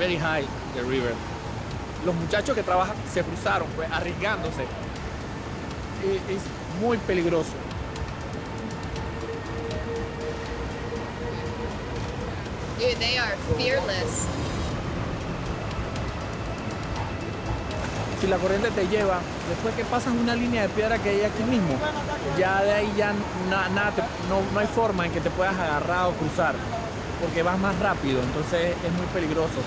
very high, the river. Los muchachos que trabajan se cruzaron, pues, arriesgándose. Es muy peligroso. Dude, they are fearless. Si la corriente te lleva, después que pasas una línea de piedra que hay aquí mismo, ya de ahí ya no hay forma en que te puedas agarrar o cruzar, porque vas más rápido, entonces es muy peligroso.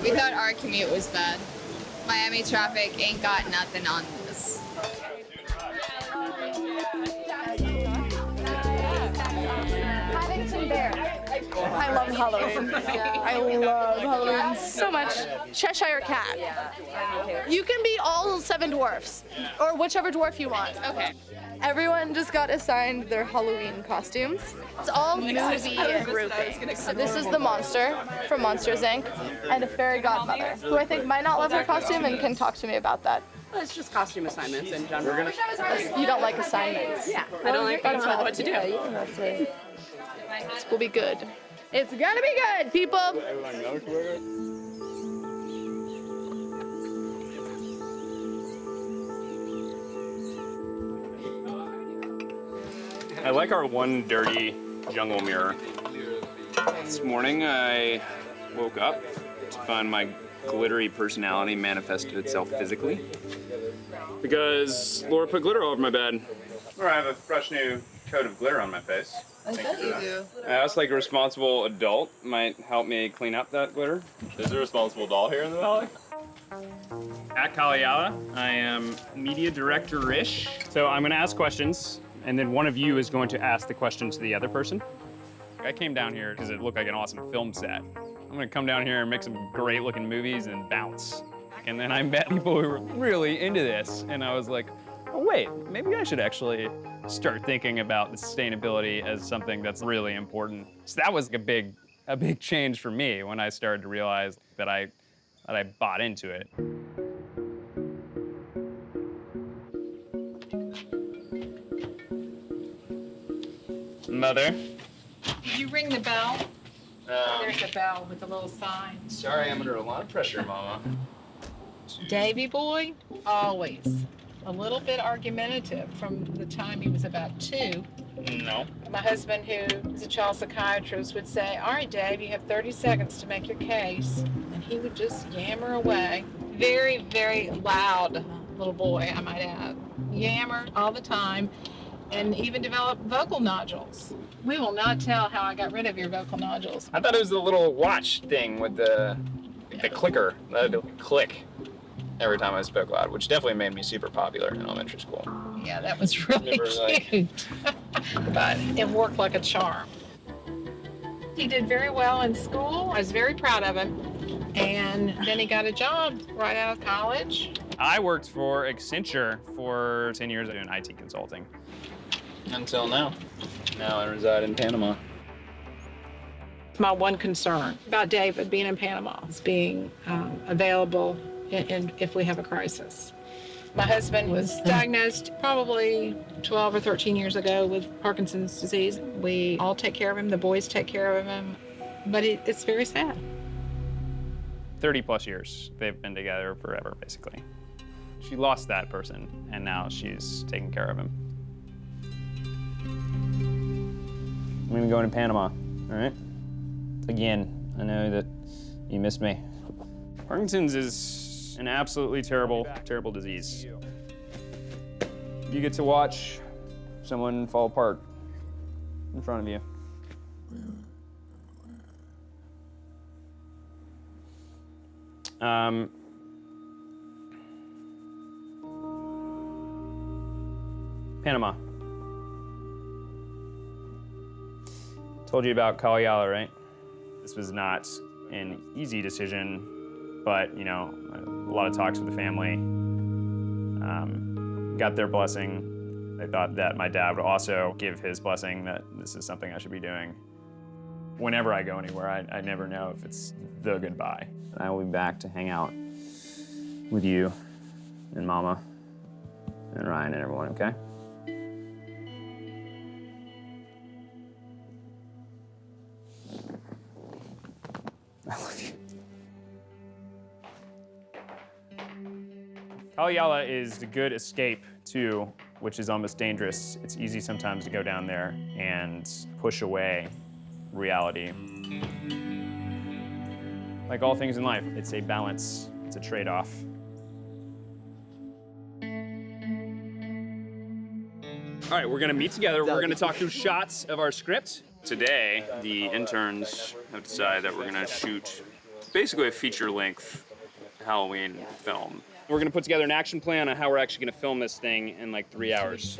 We thought our commute was bad. Miami traffic ain't got nothing on this. I love Halloween. I love Halloween so much. Cheshire Cat. You can be all 7 dwarfs, or whichever dwarf you want. Okay. Everyone just got assigned their Halloween costumes. It's all movie grouping. So this is the monster from Monsters, Inc. and a fairy godmother, who I think might not love her costume and can talk to me about that. Well, it's just costume assignments in general. You don't like assignments? Yeah, I don't like being told what to do. Yeah, you can have to. This will be good. It's gonna be good, people. I like our one dirty jungle mirror. This morning I woke up to find my glittery personality manifested itself physically. Because Laura put glitter all over my bed. Or I have a fresh new coat of glitter on my face. I bet you do. I asked like a responsible adult might help me clean up that glitter. Is there a responsible doll here in the valley? At Kalu Yalans, I am media director-ish. So I'm gonna ask questions, and then one of you is going to ask the question to the other person. I came down here because it looked like an awesome film set. I'm gonna come down here and make some great looking movies and bounce. And then I met people who were really into this, and I was like, oh wait, maybe I should actually start thinking about sustainability as something that's really important. So that was a big change for me when I started to realize that I bought into it. Mother. Did you ring the bell? There's a bell with a little sign. Sorry, I'm under a lot of pressure, Mama. Davy boy, always a little bit argumentative from the time he was about 2. No. My husband, who is a child psychiatrist, would say, all right, Dave, you have 30 seconds to make your case. And he would just yammer away. Very, very loud little boy, I might add. Yammer all the time, and even developed vocal nodules. We will not tell how I got rid of your vocal nodules. I thought it was the little watch thing with the clicker. That would click every time I spoke loud, which definitely made me super popular in elementary school. Yeah, that was really cute. But it worked like a charm. He did very well in school. I was very proud of him. And then he got a job right out of college. I worked for Accenture for 10 years doing IT consulting. Until now. Now I reside in Panama. My one concern about David being in Panama is being available if we have a crisis. My husband was diagnosed probably 12 or 13 years ago with Parkinson's disease. We all take care of him, the boys take care of him, but it's very sad. 30 plus years. They've been together forever, basically. She lost that person, and now she's taking care of him. I'm gonna be going to Panama, all right? Again, I know that you miss me. Parkinson's is an absolutely terrible, terrible disease. You get to watch someone fall apart in front of you. Panama. Told you about Kalu Yalans, right? This was not an easy decision, but you know, a lot of talks with the family. got their blessing. They thought that my dad would also give his blessing that this is something I should be doing. Whenever I go anywhere, I never know if it's the goodbye. And I will be back to hang out with you and Mama and Ryan and everyone, okay? I love you. Kalu Yalans is a good escape too, which is almost dangerous. It's easy sometimes to go down there and push away reality. Like all things in life, it's a balance, it's a trade-off. All right, we're gonna meet together. We're gonna talk through shots of our script. Today, the interns have decided that we're gonna shoot basically a feature-length Halloween film. We're gonna put together an action plan on how we're actually gonna film this thing in like 3 hours.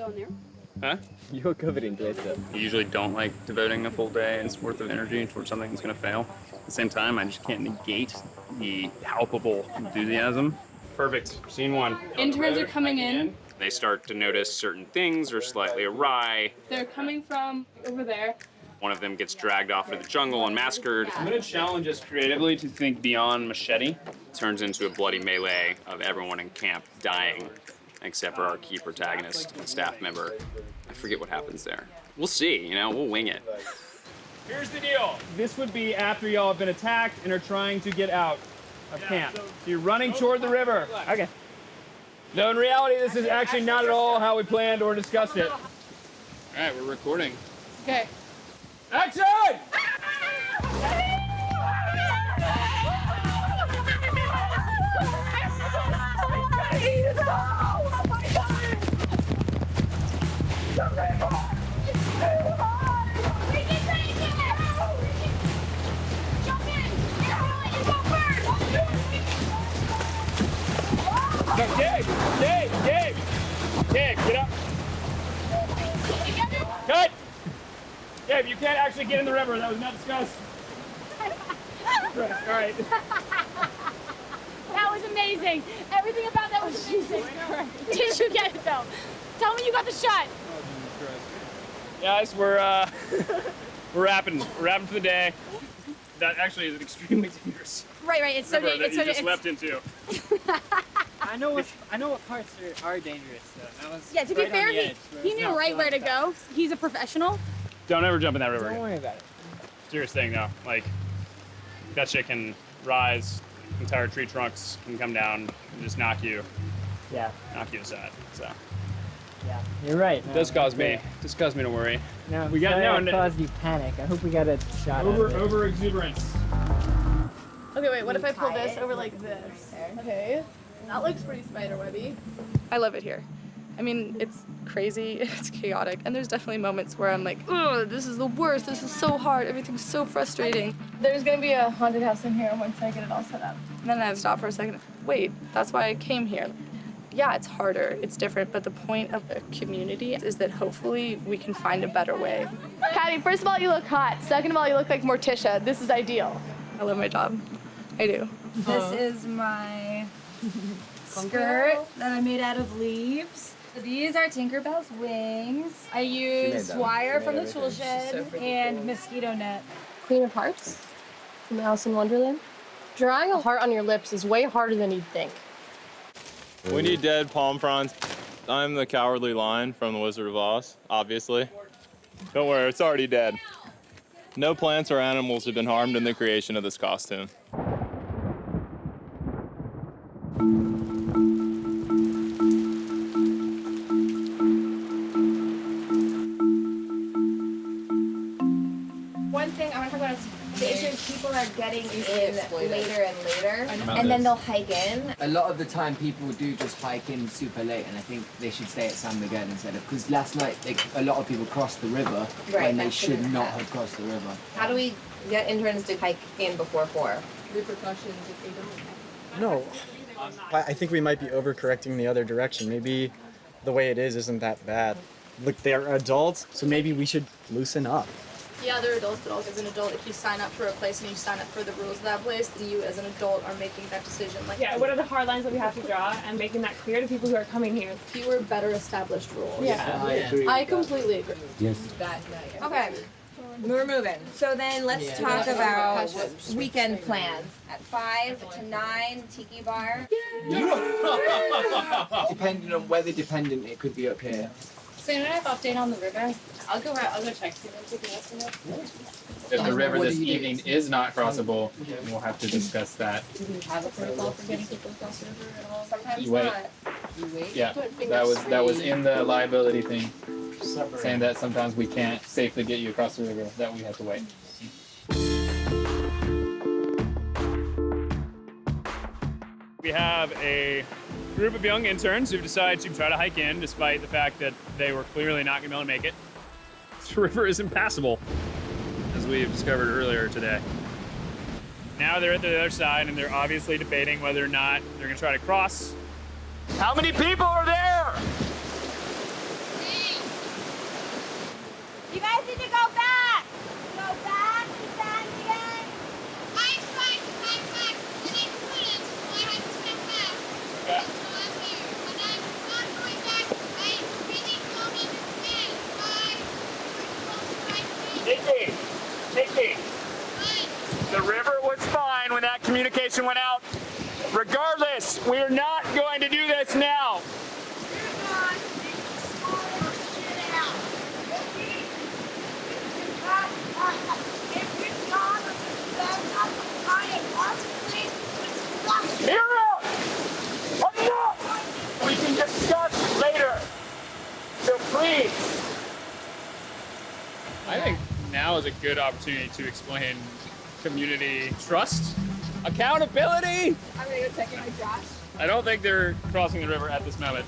Huh? You're covered in glitter. I usually don't like devoting a full day's worth of energy towards something that's gonna fail. At the same time, I just can't negate the palpable enthusiasm. Perfect, scene one. Interns are coming in. They start to notice certain things are slightly awry. They're coming from over there. One of them gets dragged off to the jungle and massacred. I'm gonna challenge us creatively to think beyond machete. Turns into a bloody melee of everyone in camp dying, except for our key protagonist and staff member. I forget what happens there. We'll see, you know, we'll wing it. Here's the deal. This would be after y'all have been attacked and are trying to get out of camp. So you're running toward the river. Okay. No, in reality, this is actually not at all how we planned or discussed it. All right, we're recording. Okay. Action! No, Gabe, get up. Cut! Gabe, you can't actually get in the river. That was not discussed. Right, all right. That was amazing. Everything about that was amazing. Did you get it though? Tell me you got the shot. Guys, we're wrapping. We're wrapping for the day. That actually is extremely dangerous. Right. It's so River that you just it's leapt into. I know what parts are dangerous though. That was yeah. To be right fair, on the edge, he knew right where to go. He's a professional. Don't ever jump in that river Don't again. worry about it. Serious thing though, like that shit can rise, entire tree trunks can come down and just knock you aside. So Yeah, you're right. it does cause me to worry. No, We got- no, caused you panic. I hope we got a shot. Over exuberance. Okay, wait, what if I pull this over like this? Okay. That looks pretty spiderwebby. I love it here. I mean, it's crazy, it's chaotic, and there's definitely moments where I'm like, ugh, this is the worst, this is so hard, everything's so frustrating. There's gonna be a haunted house in here once I get it all set up. And then I stop for a second. Wait, that's why I came here. Yeah, it's harder, it's different, but the point of a community is that hopefully we can find a better way. Patty, first of all, you look hot. Second of all, you look like Morticia. This is ideal. I love my job. I do. This is my skirt that I made out of leaves. These are Tinkerbell's wings. I used wire from the tool shed and mosquito net. Queen of Hearts from Alice in Wonderland. Drawing a heart on your lips is way harder than you'd think. We need dead palm fronds. I'm the Cowardly Lion from The Wizard of Oz, obviously. Don't worry, it's already dead. No plants or animals have been harmed in the creation of this costume. One thing I want to talk about is the issue is people are getting in later and later, and then they'll hike in. A lot of the time people do just hike in super late, and I think they should stay at San Miguel instead of, because last night a lot of people crossed the river when they should not have crossed the river. How do we get interns to hike in before 4? Repercussions if they don't. No, I think we might be overcorrecting the other direction. Maybe the way it is isn't that bad. Look, they're adults, so maybe we should loosen up. Yeah, they're adults, but also as an adult, if you sign up for a place and you sign up for the rules of that place, then you as an adult are making that decision. Like, yeah, what are the hard lines that we have to draw and making that clear to people who are coming here? Fewer, better established rules. Yeah. I agree. I completely agree. Yes. Okay, we're moving. So then let's talk about weekend plans. At 5 to 9, Tiki Bar. Depending on weather dependent, it could be up here. So you don't have update on the river? I'll go check. If the river this evening is not crossable, we'll have to discuss that. Do we have a protocol for getting people across the river at all? Sometimes You wait. not. You wait? Yeah, that was in the liability thing, saying that sometimes we can't safely get you across the river, that we have to wait. We have a group of young interns who've decided to try to hike in despite the fact that they were clearly not going to be able to make it. This river is impassable, as we've discovered earlier today. Now they're at the other side and they're obviously debating whether or not they're going to try to cross. How many people are there? You guys need to go back. Go back to stand again. I tried to come back, and I couldn't, so I had to come back. Yeah. So I'm here. When I'm not going back, I really don't understand why we're supposed to Nicki, the river was fine when that communication went out. Regardless, we're not going to do this now. Mira! Enough! We can discuss later. So please. I think now is a good opportunity to explain community trust, accountability. I'm gonna go check in with Josh. I don't think they're crossing the river at this moment.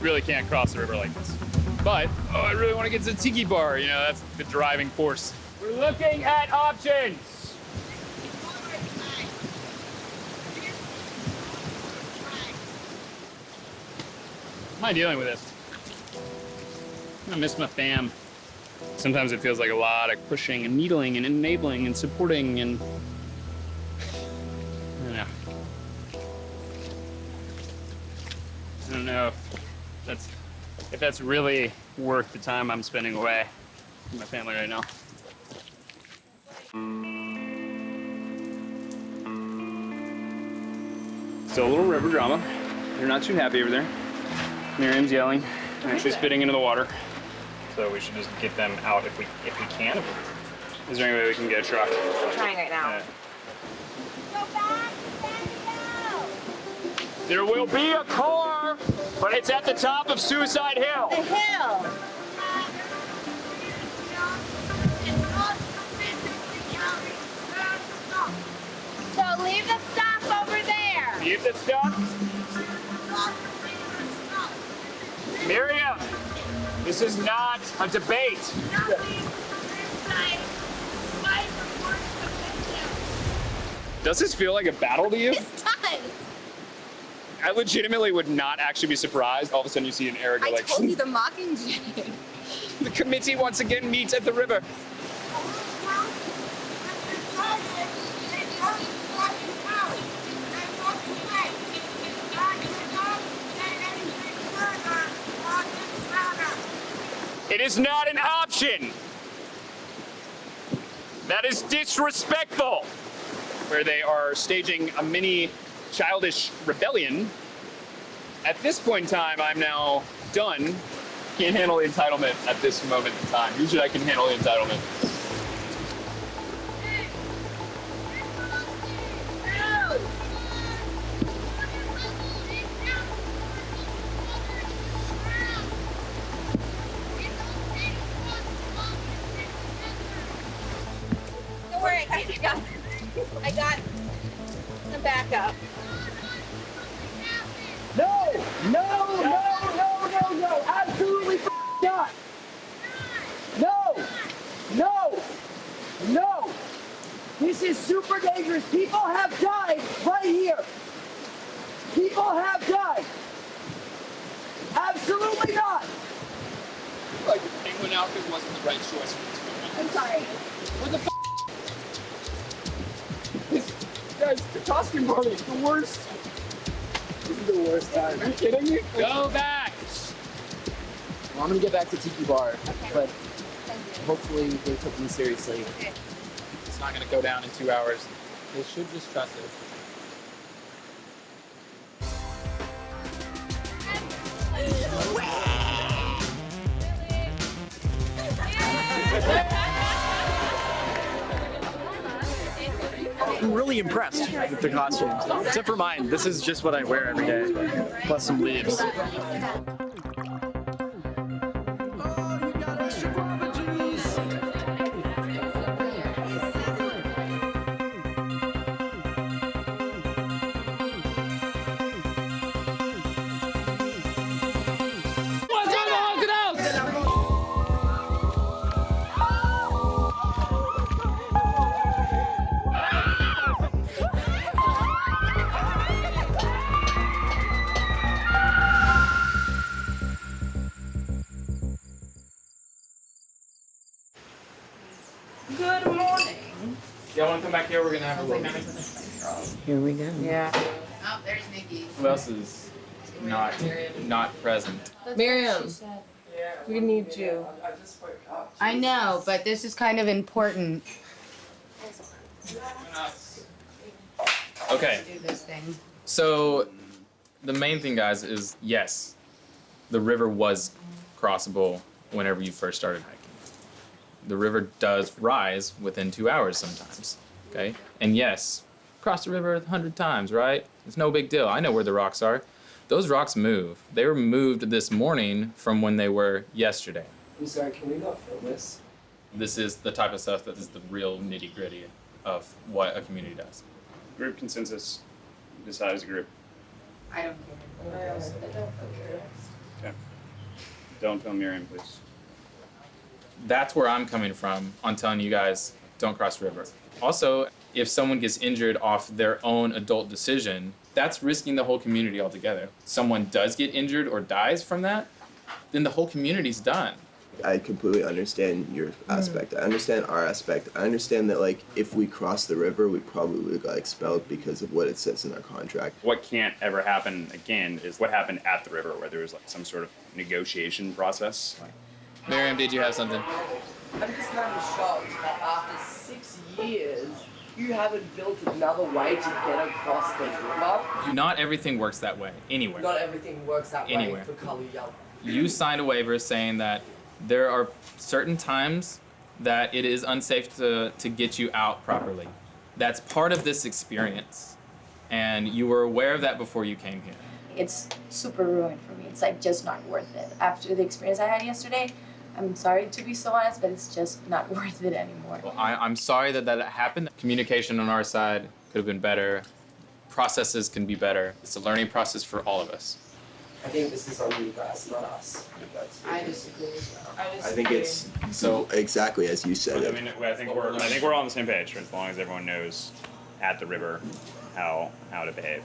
Really can't cross the river like this. But, I really want to get to the Tiki Bar. You know, that's the driving force. We're looking at options. How am I dealing with this? I miss my fam. Sometimes it feels like a lot of pushing and needling and enabling and supporting and I don't know if that's really worth the time I'm spending away with my family right now. Still a little river drama. They're not too happy over there. Miriam's yelling, and actually spitting into the water. So we should just get them out if we can. Is there any way we can get a truck? I'm trying right now. Go back to standing out. There will be a car, but it's at the top of Suicide Hill. The hill. So leave the stop over there. Leave the stop. Miriam, this is not a debate. Does this feel like a battle to you? It does. I legitimately would not actually be surprised. All of a sudden you see an arrow go I like, told you the Mockingjay. the committee once again meets at the river. It is not an option. That is disrespectful. Where they are staging a mini childish rebellion. At this point in time, I'm now done. Can't handle the entitlement at this moment in time. Usually I can handle the entitlement. Don't worry, I got some backup. No! Absolutely not! No! This is super dangerous. People have died right here. People have died. Absolutely not. Like the penguin outfit wasn't the right choice for this moment. I'm sorry. What the f? Guys, the costume party, the worst. This is the worst time. Are you kidding me? Go back! Well, I'm gonna get back to Tiki Bar, but hopefully they took me seriously. Okay. It's not gonna go down in 2 hours. They should just trust it. I'm really impressed with the costumes, except for mine. This is just what I wear every day, plus some leaves. Good morning. Y'all wanna come back here? We're gonna have a look. Here we go. Yeah. Oh, there's Nicki. Who else is not present? Miriam, we need you. I know, but this is kind of important. Okay. Do this thing. So the main thing, guys, is yes, the river was crossable whenever you first started hiking. The river does rise within 2 hours sometimes, okay? And yes, cross the river 100 times, right? It's no big deal. I know where the rocks are. Those rocks move. They were moved this morning from when they were yesterday. I'm sorry, can we not film this? This is the type of stuff that is the real nitty-gritty of what a community does. Group consensus. Decide as a group. I don't care. Okay. Don't film Miriam, please. That's where I'm coming from on telling you guys, don't cross the river. Also, if someone gets injured off their own adult decision, that's risking the whole community altogether. Someone does get injured or dies from that, then the whole community's done. I completely understand your aspect. I understand our aspect. I understand that, like, if we cross the river, we probably would have got expelled because of what it says in our contract. What can't ever happen again is what happened at the river, where there was like some sort of negotiation process. Miriam, did you have something? I'm just kind of shocked that after 6 years, you haven't built another way to get across the river. Not everything works that way, anywhere. Not everything works that Anywhere. way for Kalu Yalans. You signed a waiver saying that there are certain times that it is unsafe to get you out properly. That's part of this experience. And you were aware of that before you came here. It's super ruined for me. It's like just not worth it. After the experience I had yesterday, I'm sorry to be so honest, but it's just not worth it anymore. Well, I'm sorry that happened. Communication on our side could have been better. Processes can be better. It's a learning process for all of us. I think this is on you guys, not us. I disagree as well. I think it's so exactly as you said. I mean, I think we're all on the same page, as long as everyone knows at the river how to behave.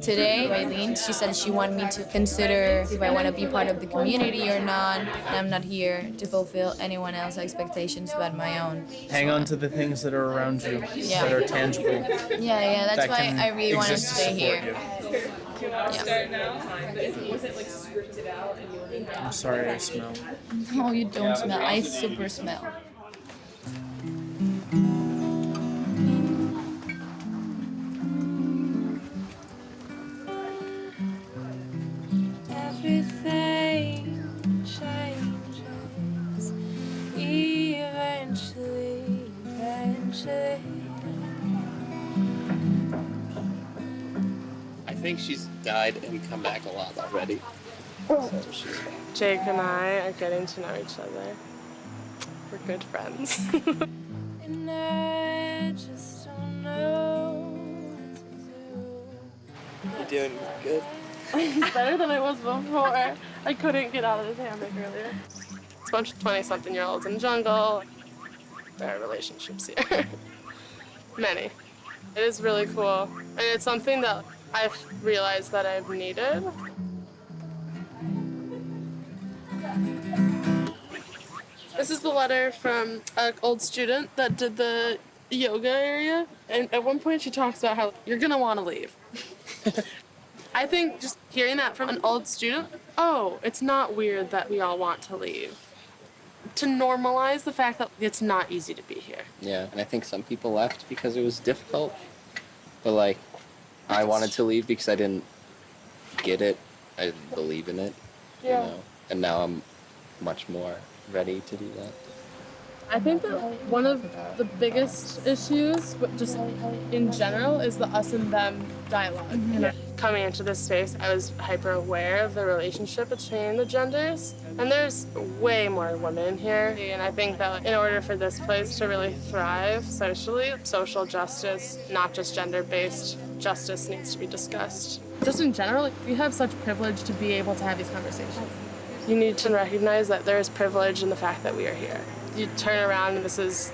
Today, Eileen, she said she wanted me to consider if I want to be part of the community or not. And I'm not here to fulfill anyone else's expectations but my own. Hang on to the things that are around you, that are tangible. Yeah, that's that why can I really want to exist to stay support here. Can I start now? But was it like scripted out and you were in I'm sorry, I smell. No, you don't smell. I super smell. Everything changes eventually. I think she's died and come back a lot already. So she's fine. Jake and I are getting to know each other. We're good friends. And I just don't know what to do. You're doing good. It's better than I was before. I couldn't get out of this hammock earlier. It's a bunch of 20-something-year-olds in the jungle. There are relationships here. Many. It is really cool. And it's something that I've realized that I've needed. This is the letter from an old student that did the yoga area. And at one point she talks about how you're gonna want to leave. I think just hearing that from an old student, oh, it's not weird that we all want to leave. To normalize the fact that it's not easy to be here. Yeah, and I think some people left because it was difficult. But like, I wanted to leave because I didn't get it. I didn't believe in it. Yeah. You know? And now I'm much more ready to do that. I think that one of the biggest issues, but just in general, is the us and them dialogue. And coming into this space, I was hyper aware of the relationship between the genders. And there's way more women here. And I think that in order for this place to really thrive socially, social justice, not just gender-based justice, needs to be discussed. Just in general, we have such privilege to be able to have these conversations. You need to recognize that there is privilege in the fact that we are here. You turn around and this is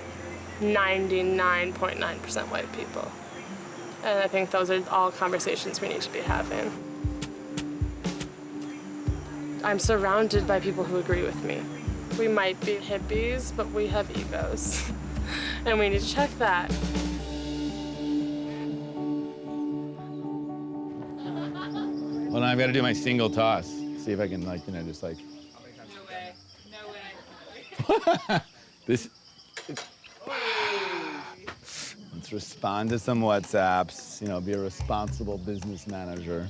99.9% white people. And I think those are all conversations we need to be having. I'm surrounded by people who agree with me. We might be hippies, but we have egos. And we need to check that. Well, now I've got to do my single toss. See if I can, like, just like. No way. No way. This. Let's respond to some WhatsApps, be a responsible business manager.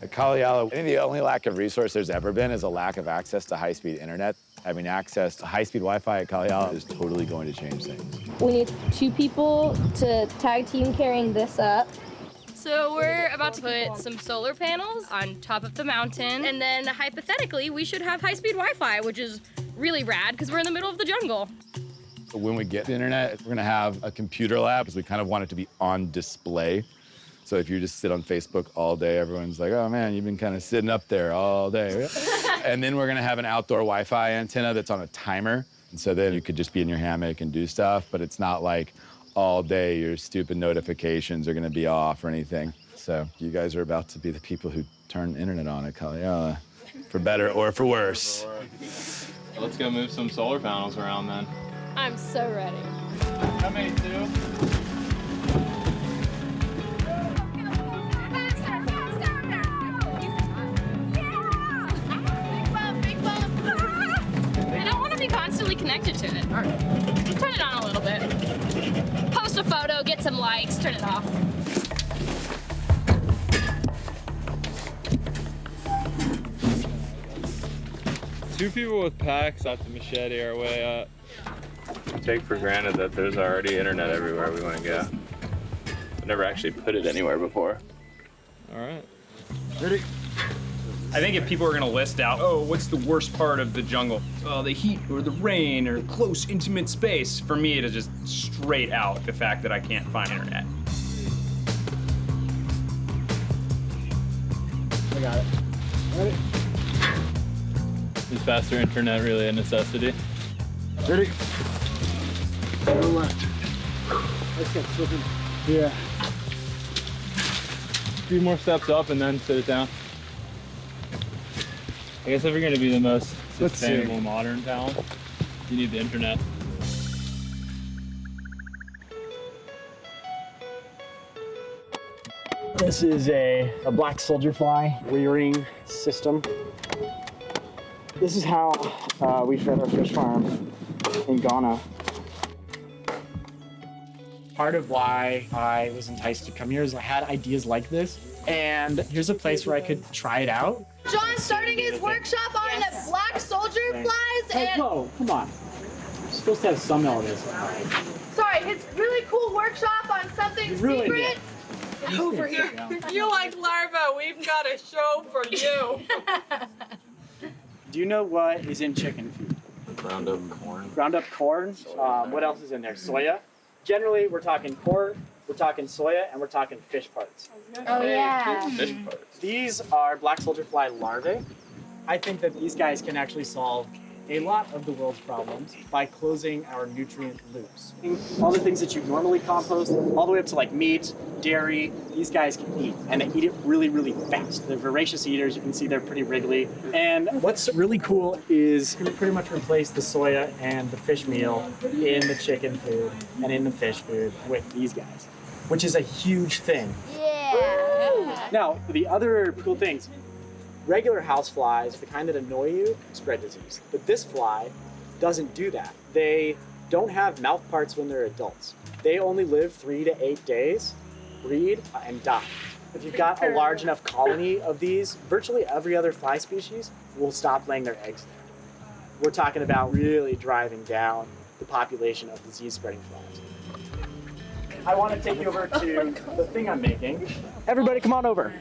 At Kalu Yalans, I think the only lack of resource there's ever been is a lack of access to high-speed internet. Having access to high-speed Wi-Fi at Kalu Yalans is totally going to change things. We need 2 people to tag team carrying this up. So we're about to put some solar panels on top of the mountain, and then hypothetically, we should have high-speed Wi-Fi, which is really rad because we're in the middle of the jungle. When we get the internet, we're gonna have a computer lab because we kind of want it to be on display. So if you just sit on Facebook all day, everyone's like, oh man, you've been kind of sitting up there all day. And then we're gonna have an outdoor Wi-Fi antenna that's on a timer. And so then you could just be in your hammock and do stuff, but it's not like all day your stupid notifications are gonna be off or anything. So you guys are about to be the people who turn internet on at Kalu Yalans, for better or for worse. Let's go move some solar panels around then. I'm so ready. How many, 2? I don't want to be constantly connected to it. Turn it on a little bit. Post a photo, get some likes, turn it off. Two people with packs at the machete are way up. Take for granted that there's already internet everywhere we want to go. I've never actually put it anywhere before. All right. Ready? I think if people are gonna list out, oh, what's the worst part of the jungle? Oh, the heat or the rain or close, intimate space. For me, it is just straight out the fact that I can't find internet. I got it. Ready? Is faster internet really a necessity? Ready? Go left. Let's get slipping. Yeah. A few more steps up and then sit it down. I guess if you're going to be the most sustainable modern town, you need the internet. This is a black soldier fly rearing system. This is how we fed our fish farm in Ghana. Part of why I was enticed to come here is I had ideas like this, and here's a place where I could try it out. John's starting his workshop on the black soldier flies Hey, and... whoa, come on. You're supposed to have some elements. Sorry, his really cool workshop on something Really secret. Over here. You like larva, we've got a show for you. Do you know what is in chicken feed? Ground up corn. Ground up corn. What else is in there? Soya. Generally, we're talking pork, we're talking soya, and we're talking fish parts. Oh, yeah. Fish parts. These are black soldier fly larvae. I think that these guys can actually solve a lot of the world's problems by closing our nutrient loops. All the things that you normally compost, all the way up to like meat, dairy, these guys can eat, and they eat it really, really fast. They're voracious eaters. You can see they're pretty wriggly. And what's really cool is you can pretty much replace the soya and the fish meal in the chicken food and in the fish food with these guys, which is a huge thing. Yeah. Now, the other cool things, regular houseflies, the kind that annoy you, spread disease. But this fly doesn't do that. They don't have mouth parts when they're adults. They only live 3 to 8 days, breed, and die. If you've got a large enough colony of these, virtually every other fly species will stop laying their eggs there. We're talking about really driving down the population of disease-spreading flies. I want to take you over to the thing I'm making. Everybody come on over.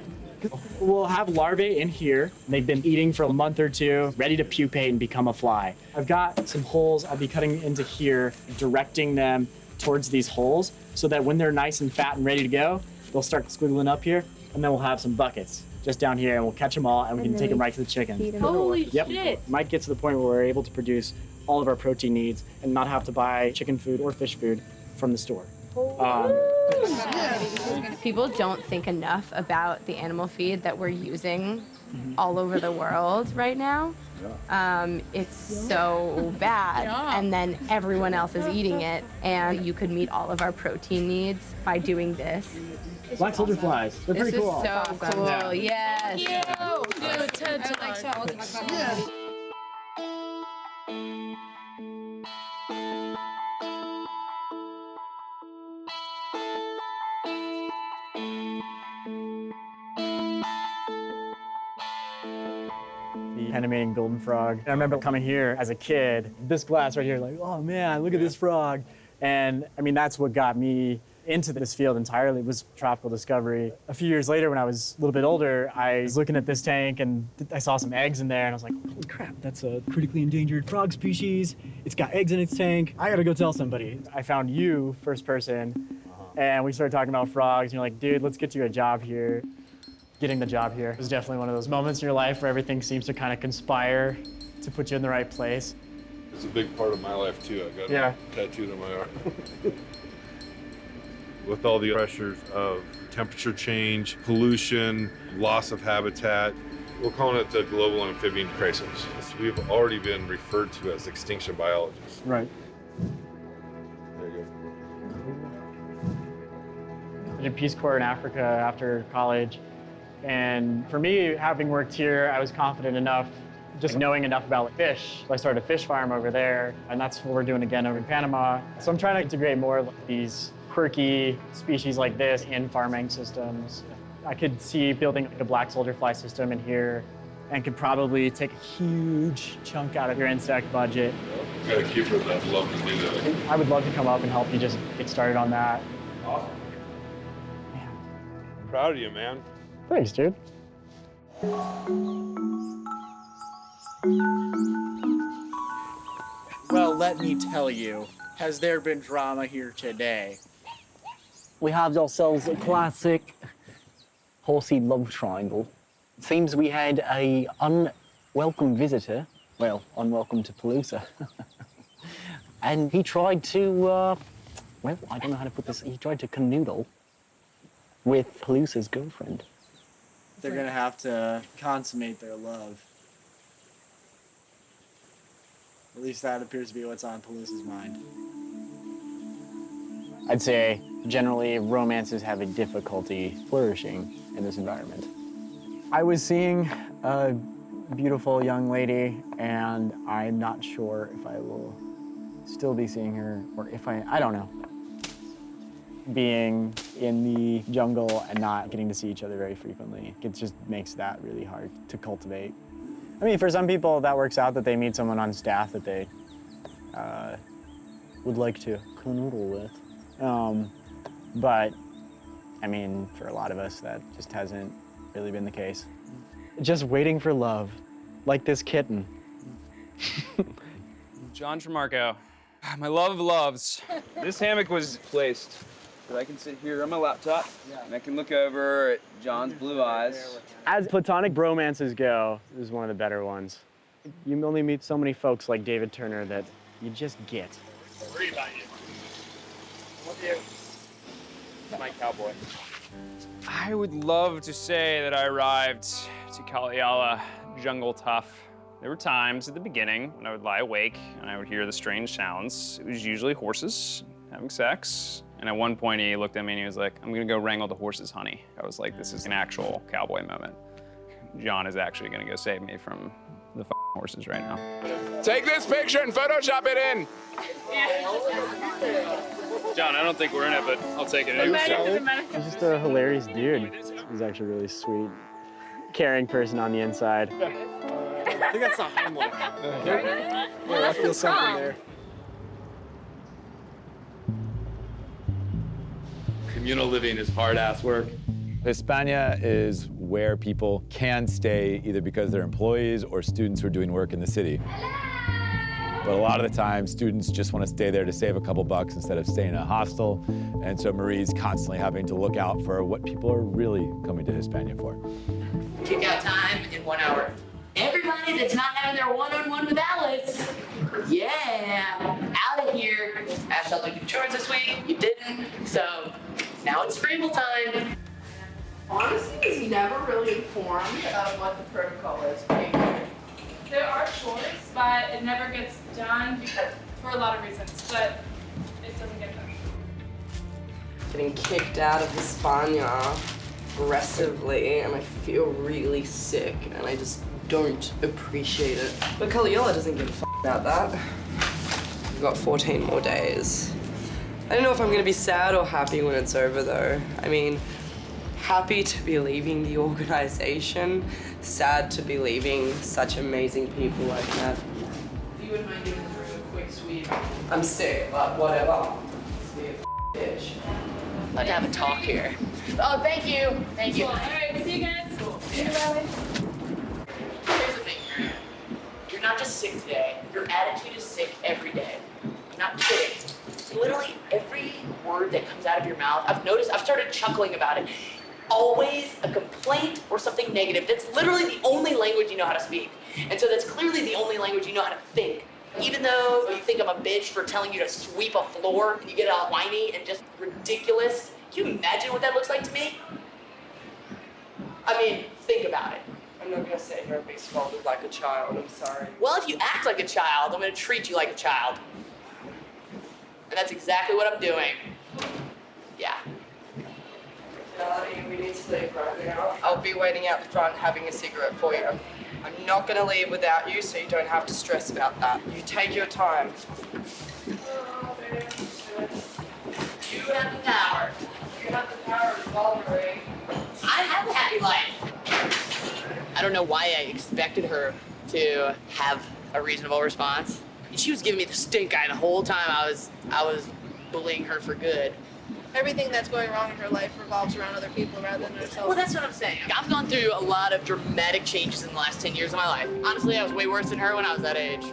We'll have larvae in here. They've been eating for a month or two, ready to pupate and become a fly. I've got some holes I'll be cutting into here, directing them towards these holes so that when they're nice and fat and ready to go, they'll start squiggling up here, and then we'll have some buckets just down here, and we'll catch them all, and we can take them right to the chicken. Holy Yep. shit. Might get to the point where we're able to produce all of our protein needs and not have to buy chicken food or fish food from the store. People don't think enough about the animal feed that we're using all over the world right now. It's so bad, and then everyone else is eating it, and you could meet all of our protein needs by doing this. Black soldier flies. They're pretty This is cool. so cool. Yes. The Panamanian golden frog. I remember coming here as a kid, this glass right here, like, oh man, look at this frog. And I mean, that's what got me into this field entirely, was tropical discovery. A few years later, when I was a little bit older, I was looking at this tank and I saw some eggs in there, and I was like, holy crap, that's a critically endangered frog species. It's got eggs in its tank. I gotta go tell somebody. I found you, first person, and we started talking about frogs, and you're like, dude, let's get you a job here. Getting the job here was definitely one of those moments in your life where everything seems to kind of conspire to put you in the right place. It's a big part of my life too. I got it tattooed on my arm. With all the pressures of temperature change, pollution, loss of habitat, we're calling it the global amphibian crisis. We've already been referred to as extinction biologists. Right. There you go. I did Peace Corps in Africa after college. And for me, having worked here, I was confident enough, just knowing enough about fish. I started a fish farm over there, and that's what we're doing again over in Panama. So I'm trying to integrate more of these quirky species like this in farming systems. I could see building a black soldier fly system in here and could probably take a huge chunk out of your insect budget. You got a keeper that'd love to do that. I would love to come up and help you just get started on that. Awesome. Proud of you, man. Thanks, dude. Well, let me tell you, has there been drama here today? We had ourselves a classic horsey love triangle. It seems we had a unwelcome visitor, well, unwelcome to Palooza. And he tried to, well, I don't know how to put this, he tried to canoodle with Palooza's girlfriend. They're gonna have to consummate their love. At least that appears to be what's on Palooza's mind. I'd say generally romances have a difficulty flourishing in this environment. I was seeing a beautiful young lady, and I'm not sure if I will still be seeing her, or if I don't know. Being in the jungle and not getting to see each other very frequently, it just makes that really hard to cultivate. I mean, for some people that works out, that they meet someone on staff that they would like to canoodle with. But, I mean, for a lot of us, that just hasn't really been the case. Just waiting for love, like this kitten. John Tremarco, my love of loves. This hammock was placed so I can sit here on my laptop and I can look over at John's blue eyes. As platonic bromances go, this is one of the better ones. You only meet so many folks like David Turner that you just get. Worry about you. Love you. My cowboy. I would love to say that I arrived to Kalu Yalans jungle tough. There were times at the beginning when I would lie awake and I would hear the strange sounds. It was usually horses having sex. And at one point he looked at me and he was like, I'm gonna go wrangle the horses, honey. I was like, this is an actual cowboy moment. John is actually gonna go save me from the horses right now. Take this picture and Photoshop it in. John, I don't think we're in it, but I'll take it. He's just a hilarious dude. He's actually really sweet. Caring person on the inside. I think that's not Heimlich. Yeah, I feel something there. Communal living is hard-ass work. Hispania is where people can stay either because they're employees or students who are doing work in the city. But a lot of the time, students just want to stay there to save a couple bucks instead of staying in a hostel. And so Marie's constantly having to look out for what people are really coming to Hispania for. Kick out time in 1 hour. Everybody that's not having their one-on-one with Alice, yeah, out of here. Ash helped you do chores this week, you didn't, so now it's scramble time. Honestly, was never really informed of what the protocol is. There are chores, but it never gets done because, for a lot of reasons, but it doesn't get done. Getting kicked out of Hispania aggressively, and I feel really sick, and I just don't appreciate it. But Kalu Yalans doesn't give a f about that. We've got 14 more days. I don't know if I'm gonna be sad or happy when it's over, though. I mean, happy to be leaving the organization, sad to be leaving such amazing people I've met. You wouldn't mind giving the room a quick sweep? I'm sick, but whatever. Let's be a bitch. I'd have a talk here. Oh, thank you. Thank you. Cool. All right, see you guys. Cool. See you, Riley. Here's the thing. You're not just sick today. Your attitude is sick every day. I'm not kidding. Literally every word that comes out of your mouth, I've noticed, I've started chuckling about it. Always a complaint or something negative. That's literally the only language you know how to speak. And so that's clearly the only language you know how to think. Even though you think I'm a bitch for telling you to sweep a floor, and you get all whiny and just ridiculous. Can you imagine what that looks like to me? I mean, think about it. I'm not gonna sit here and be scolded like a child, I'm sorry. Well, if you act like a child, I'm gonna treat you like a child. And that's exactly what I'm doing. Yeah. We need to leave right now. I'll be waiting out the front having a cigarette for you. I'm not gonna leave without you, so you don't have to stress about that. You take your time. Oh, baby. You have the power. You have the power to solve Marie. I have a happy life. I don't know why I expected her to have a reasonable response. She was giving me the stink eye the whole time I was bullying her for good. Everything that's going wrong in her life revolves around other people rather than herself. Well, that's what I'm saying. I've gone through a lot of dramatic changes in the last 10 years of my life. Honestly, I was way worse than her when I was that age.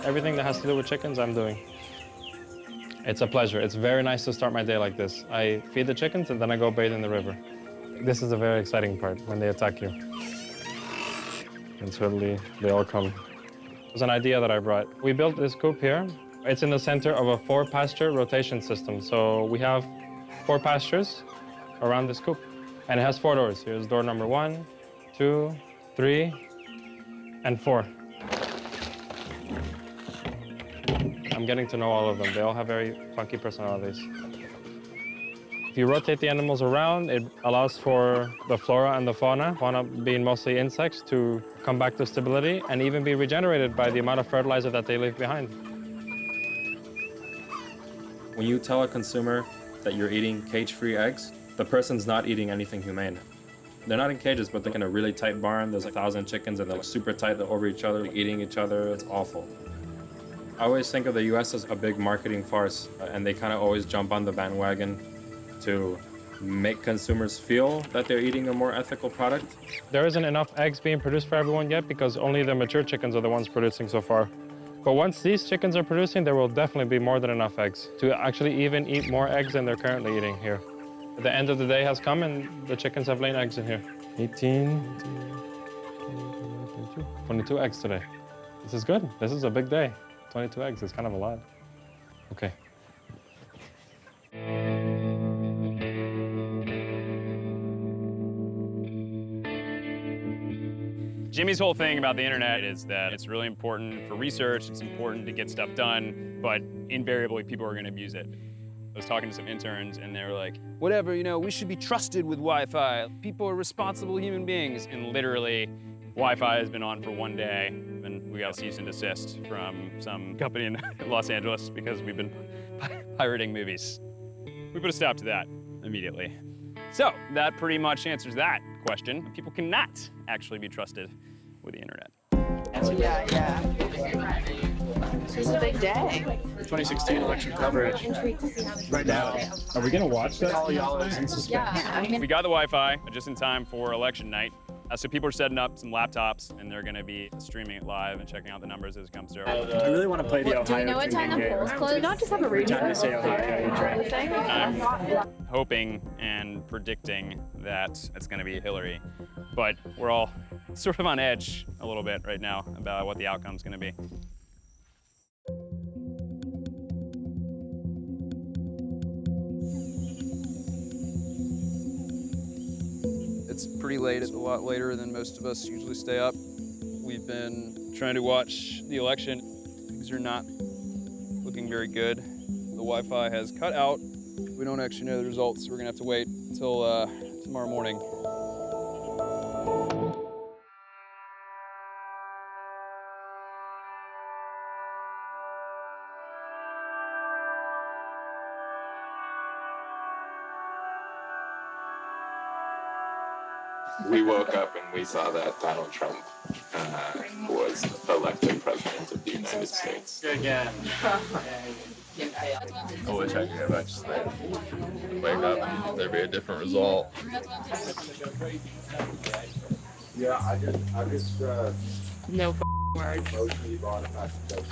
Everything that has to do with chickens, I'm doing. It's a pleasure. It's very nice to start my day like this. I feed the chickens and then I go bathe in the river. This is the very exciting part, when they attack you. And suddenly, they all come. It was an idea that I brought. We built this coop here. It's in the center of a 4-pasture rotation system. So we have 4 pastures around this coop. And it has 4 doors. Here's door number 1, 2, 3, and 4. I'm getting to know all of them. They all have very funky personalities. If you rotate the animals around, it allows for the flora and the fauna being mostly insects, to come back to stability and even be regenerated by the amount of fertilizer that they leave behind. When you tell a consumer that you're eating cage-free eggs, the person's not eating anything humane. They're not in cages, but they're in a really tight barn. There's 1,000 chickens and they're super tight. They're over each other, eating each other. It's awful. I always think of the US as a big marketing farce, and they kind of always jump on the bandwagon to make consumers feel that they're eating a more ethical product. There isn't enough eggs being produced for everyone yet because only the mature chickens are the ones producing so far. But once these chickens are producing, there will definitely be more than enough eggs to actually even eat more eggs than they're currently eating here. The end of the day has come and the chickens have laid eggs in here. 22 eggs today. This is good. This is a big day. 22 eggs is kind of a lot. Okay. Jimmy's whole thing about the internet is that it's really important for research, it's important to get stuff done, but invariably people are gonna abuse it. I was talking to some interns and they were like, whatever, you know, we should be trusted with Wi-Fi. People are responsible human beings. And literally, Wi-Fi has been on for one day and we got a cease and desist from some company in Los Angeles because we've been pirating movies. We put a stop to that immediately. So that pretty much answers that question. People cannot actually be trusted with the internet. Yeah. This is a big day. 2016 election coverage. Right now. Are we gonna watch that? Kalu Yalans in suspense. Yeah. We got the Wi-Fi just in time for election night. So people are setting up some laptops and they're gonna be streaming it live and checking out the numbers as it comes through. I really want to play the Ohio. Do we know what time the polls close? Do we not just have a Every radio? time they say Ohio, you try. I'm hoping and predicting that it's gonna be Hillary, but we're all sort of on edge a little bit right now about what the outcome's gonna be. It's pretty late. It's a lot later than most of us usually stay up. We've been trying to watch the election. Things are not looking very good. The Wi-Fi has cut out. We don't actually know the results, so we're gonna have to wait until tomorrow morning. We woke up and we saw that Donald Trump was elected president of the United States. Again. I wish I could have just wake up and there'd be a different result. Yeah, I just No word. emotionally brought it back to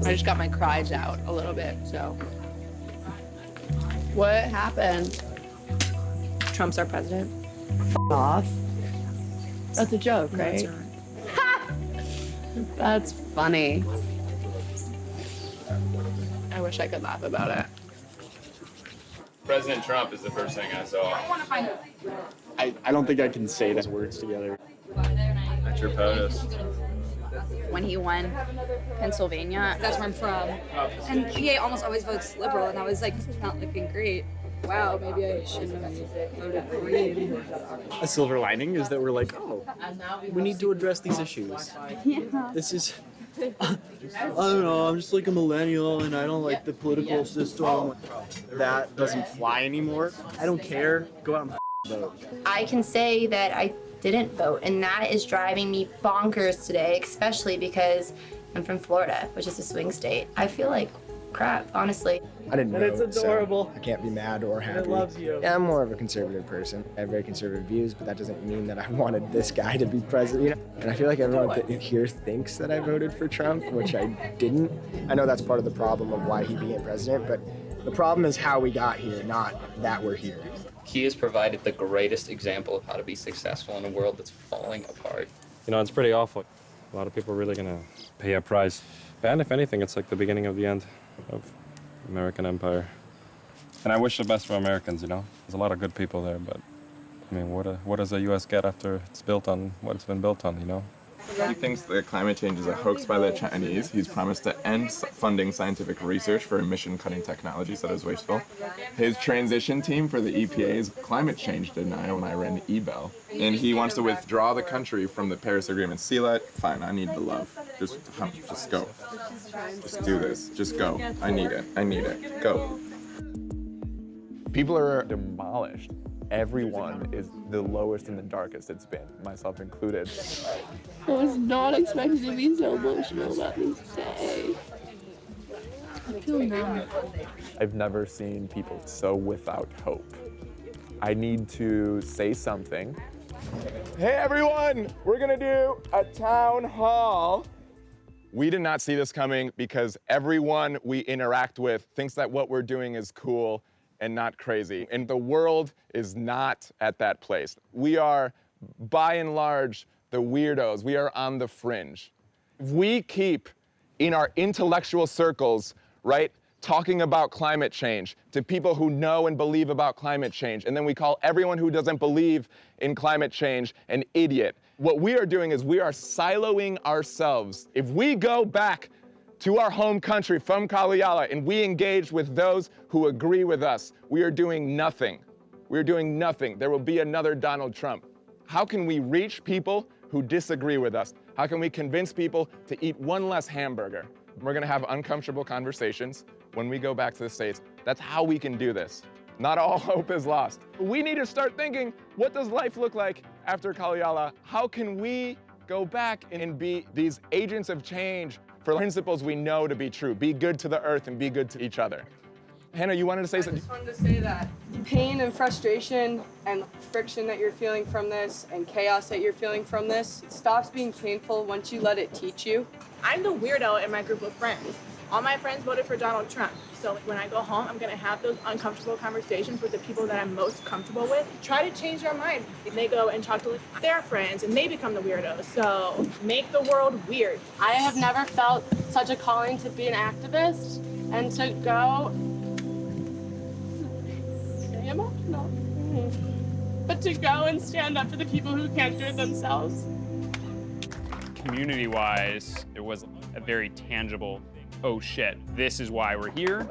I just got my cries out a little bit, so. What happened? Trump's our president. Off. That's a joke, right? That's funny. I wish I could laugh about it. President Trump is the first thing I saw. I don't think I can say those words together. That's your POTUS. When he won Pennsylvania, That's where I'm from. And PA almost always votes liberal, and I was like, this is not looking great. Wow, maybe I shouldn't have voted green. A silver lining is that we're like, oh, we need to address these issues. Yeah. This is, I don't know, I'm just like a millennial and I don't like the political system. That doesn't fly anymore. I don't care. Go out and vote. I can say that I didn't vote, and that is driving me bonkers today, especially because I'm from Florida, which is a swing state. I feel like crap, honestly. I didn't And vote, it's adorable. so I can't be mad or happy. It loves you. Yeah, I'm more of a conservative person. I have very conservative views, but that doesn't mean that I wanted this guy to be president. You know? And I feel like everyone here thinks that I voted for Trump, which I didn't. I know that's part of the problem of why he became president, but the problem is how we got here, not that we're here. He has provided the greatest example of how to be successful in a world that's falling apart. You know, it's pretty awful. A lot of people are really gonna pay a price. And if anything, it's like the beginning of the end of American empire. And I wish the best for Americans, you know? There's a lot of good people there, but I mean, what does the U.S. get after it's built on what it's been built on, you know? He thinks that climate change is a hoax by the Chinese. He's promised to end funding scientific research for emission-cutting technologies that is wasteful. His transition team for the EPA is climate change denial when I ran eBell. And he wants to withdraw the country from the Paris Agreement. See that? Fine, I need the love. Just go. Just do this. Just go. I need it. I need it. Go. People are demolished. Everyone is the lowest and the darkest it's been, myself included. I was not expecting to be so emotional about this day. I feel numb. I've never seen people so without hope. I need to say something. Hey everyone, we're gonna do a town hall We did not see this coming because everyone we interact with thinks that what we're doing is cool and not crazy. And the world is not at that place. We are, by and large, the weirdos. We are on the fringe. If we keep in our intellectual circles, right, talking about climate change to people who know and believe about climate change, and then we call everyone who doesn't believe in climate change an idiot. What we are doing is we are siloing ourselves. If we go back to our home country from Kalu Yalans and we engage with those who agree with us, we are doing nothing. We are doing nothing. There will be another Donald Trump. How can we reach people who disagree with us? How can we convince people to eat one less hamburger? We're gonna have uncomfortable conversations when we go back to the States. That's how we can do this. Not all hope is lost. We need to start thinking, what does life look like after Kalu Yalans? How can we go back and be these agents of change for principles we know to be true? Be good to the earth and be good to each other. Hannah, you wanted to say something? I just wanted to say that pain and frustration and friction that you're feeling from this and chaos that you're feeling from this, it stops being painful once you let it teach you. I'm the weirdo in my group of friends. All my friends voted for Donald Trump. So when I go home, I'm gonna have those uncomfortable conversations with the people that I'm most comfortable with. Try to change their mind. They go and talk to their friends and they become the weirdos. So make the world weird. I have never felt such a calling to be an activist and to go. Very emotional. But to go and stand up for the people who can't do it themselves. Community-wise, there was a very tangible, oh shit, this is why we're here.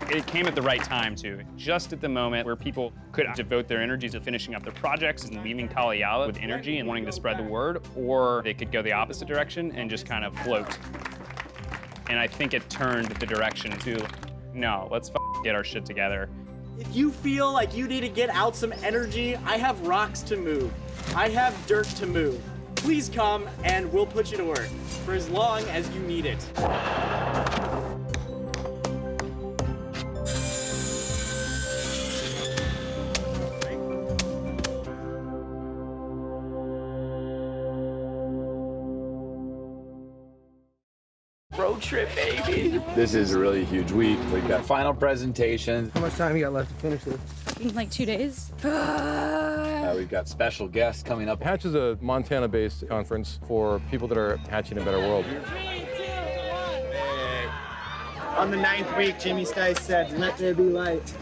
It came at the right time too, just at the moment where people could devote their energy to finishing up their projects and leaving Kalu Yalans with energy and wanting to spread the word, or they could go the opposite direction and just kind of float. And I think it turned the direction to, no, let's get our shit together. If you feel like you need to get out some energy, I have rocks to move. I have dirt to move. Please come and we'll put you to work for as long as you need it. Road trip, baby. This is a really huge week. We've got final presentations. How much time you got left to finish this? In like 2 days. We've got special guests coming up. Hatch is a Montana-based conference for people that are hatching a better world. On the 9th week, Jimmy Stice said, "Let there be light."